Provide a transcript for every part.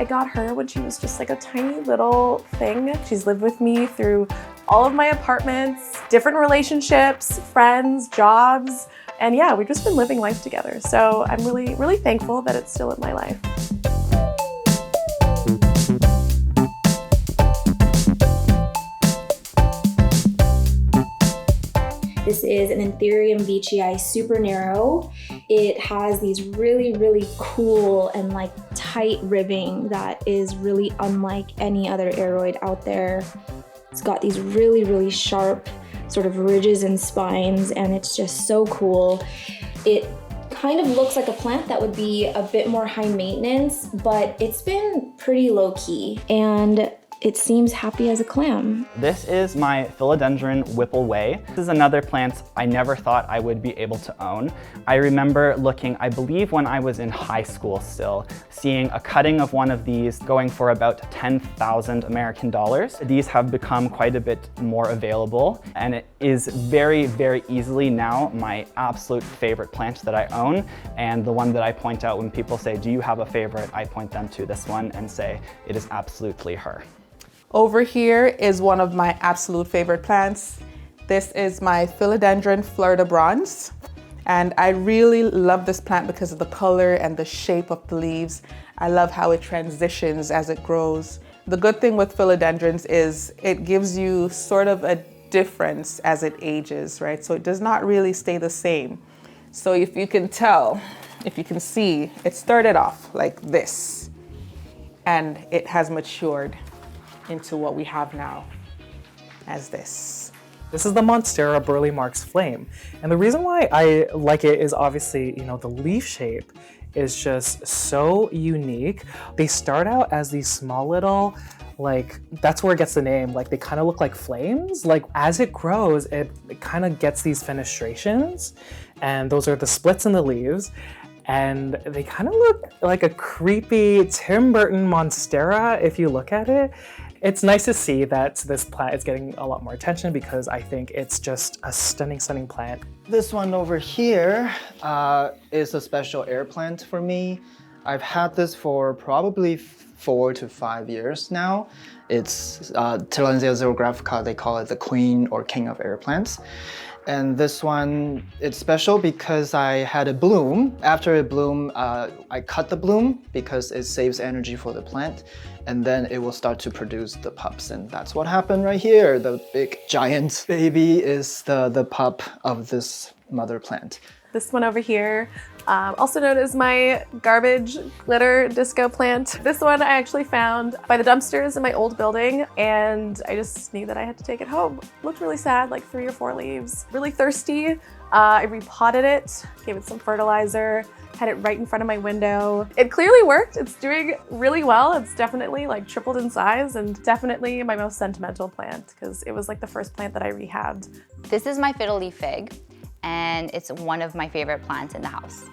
I got her when she was just like a tiny little thing. She's lived with me through all of my apartments, different relationships, friends, jobs, and yeah, we've just been living life together. So I'm really, really thankful that it's still in my life. This is an Anthurium Veitchii super narrow. It has these really, really cool and like tight ribbing that is really unlike any other aroid out there. It's got these really, really sharp sort of ridges and spines, and it's just so cool. It kind of looks like a plant that would be a bit more high maintenance, but it's been pretty low key, and it seems happy as a clam. This is my Philodendron Whipple Way. This is another plant I never thought I would be able to own. I remember looking, I believe when I was in high school still, seeing a cutting of one of these going for about 10,000 American dollars. These have become quite a bit more available, and it is very, very easily now my absolute favorite plant that I own, and the one that I point out when people say, do you have a favorite? I point them to this one and say, it is absolutely her. Over here is one of my absolute favorite plants. This is my Philodendron Florida Bronze. And I really love this plant because of the color and the shape of the leaves. I love how it transitions as it grows. The good thing with philodendrons is it gives you sort of a difference as it ages, right? So it does not really stay the same. So if you can tell, if you can see, it started off like this, and it has matured into what we have now as this. This is the Monstera Burle Marx Flame. And the reason why I like it is obviously, the leaf shape is just so unique. They start out as these small little, that's where it gets the name. They kind of look like flames. As it grows, it kind of gets these fenestrations, and those are the splits in the leaves. And they kind of look like a creepy Tim Burton Monstera if you look at it. It's nice to see that this plant is getting a lot more attention because I think it's just a stunning, stunning plant. This one over here is a special air plant for me. I've had this for probably 4 to 5 years now. It's Tillandsia Xerographica. They call it the queen or king of air plants. And this one, it's special because I had a bloom. After it bloomed, I cut the bloom because it saves energy for the plant. And then it will start to produce the pups. And that's what happened right here. The big giant baby is the pup of this mother plant. This one over here, also known as my garbage glitter disco plant. This one I actually found by the dumpsters in my old building, and I just knew that I had to take it home. Looked really sad, like 3 or 4 leaves. Really thirsty. I repotted it, gave it some fertilizer, had it right in front of my window. It clearly worked. It's doing really well. It's definitely tripled in size, and definitely my most sentimental plant because it was the first plant that I rehabbed. This is my Fiddle leaf fig, and it's one of my favorite plants in the house.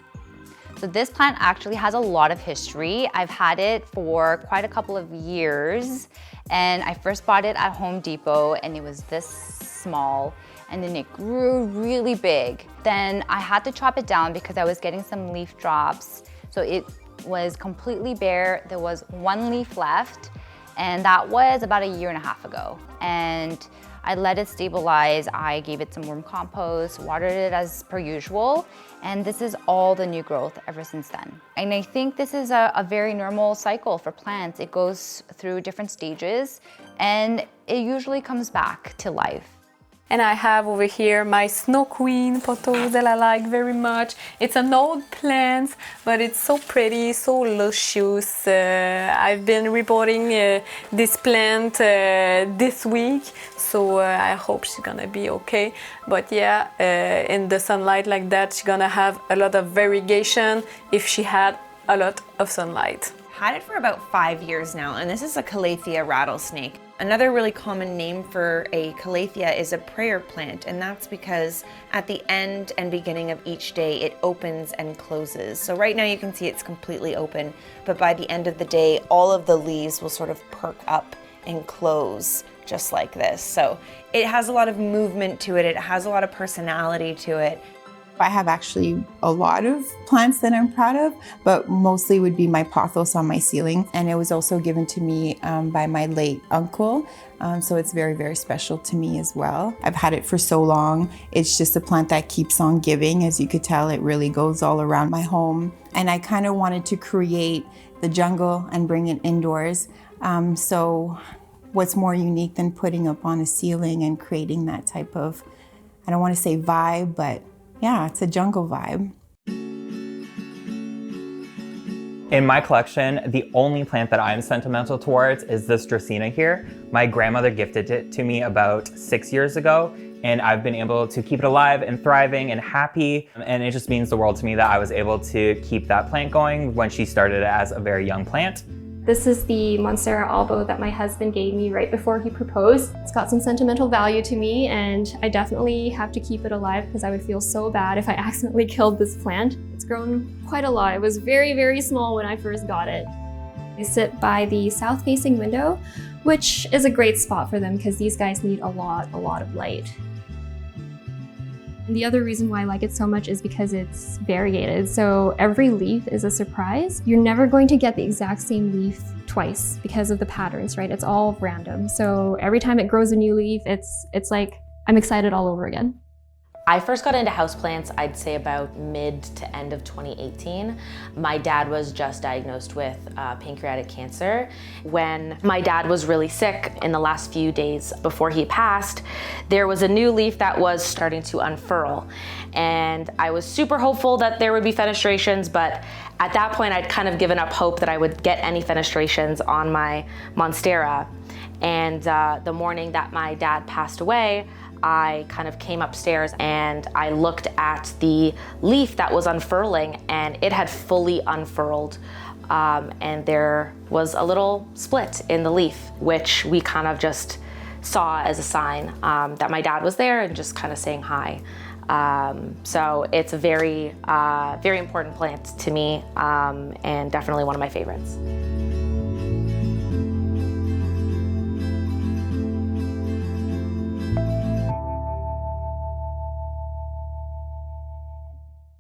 So this plant actually has a lot of history. I've had it for quite a couple of years, and I first bought it at Home Depot, and it was this small, and then it grew really big. Then I had to chop it down because I was getting some leaf drops. So it was completely bare. There was 1 leaf left, and that was about 1.5 years ago. And I let it stabilize. I gave it some worm compost, watered it as per usual, and this is all the new growth ever since then. And I think this is a very normal cycle for plants. It goes through different stages, and it usually comes back to life. And I have over here my Snow Queen Pothos that I like very much. It's an old plant, but it's so pretty, so luscious. I've been reporting this plant this week, so I hope she's gonna be okay. But yeah, in the sunlight like that, she's gonna have a lot of variegation if she had a lot of sunlight. Had it for about 5 years now, and this is a Calathea rattlesnake. Another really common name for a Calathea is a prayer plant, and that's because at the end and beginning of each day it opens and closes. So right now you can see it's completely open, but by the end of the day all of the leaves will sort of perk up and close just like this. So it has a lot of movement to it, it has a lot of personality to it. I have actually a lot of plants that I'm proud of, but mostly would be my pothos on my ceiling. And it was also given to me by my late uncle. So it's very, very special to me as well. I've had it for so long. It's just a plant that keeps on giving. As you could tell, it really goes all around my home. And I kind of wanted to create the jungle and bring it indoors. So what's more unique than putting up on a ceiling and creating that type of, I don't want to say vibe, but yeah, it's a jungle vibe. In my collection, the only plant that I'm sentimental towards is this Dracaena here. My grandmother gifted it to me about 6 years ago, and I've been able to keep it alive and thriving and happy. And it just means the world to me that I was able to keep that plant going when she started it as a very young plant. This is the Monstera Albo that my husband gave me right before he proposed. It's got some sentimental value to me, and I definitely have to keep it alive because I would feel so bad if I accidentally killed this plant. It's grown quite a lot. It was very, very small when I first got it. I sit by the south-facing window, which is a great spot for them because these guys need a lot of light. And the other reason why I like it so much is because it's variegated. So every leaf is a surprise. You're never going to get the exact same leaf twice because of the patterns, right? It's all random. So every time it grows a new leaf, it's like I'm excited all over again. I first got into houseplants, I'd say about mid to end of 2018. My dad was just diagnosed with pancreatic cancer. When my dad was really sick in the last few days before he passed, there was a new leaf that was starting to unfurl. And I was super hopeful that there would be fenestrations, but at that point I'd kind of given up hope that I would get any fenestrations on my Monstera. And the morning that my dad passed away, I kind of came upstairs and I looked at the leaf that was unfurling, and it had fully unfurled. And there was a little split in the leaf, which we kind of just saw as a sign that my dad was there and just kind of saying hi. So it's a very, very important plant to me, and definitely one of my favorites.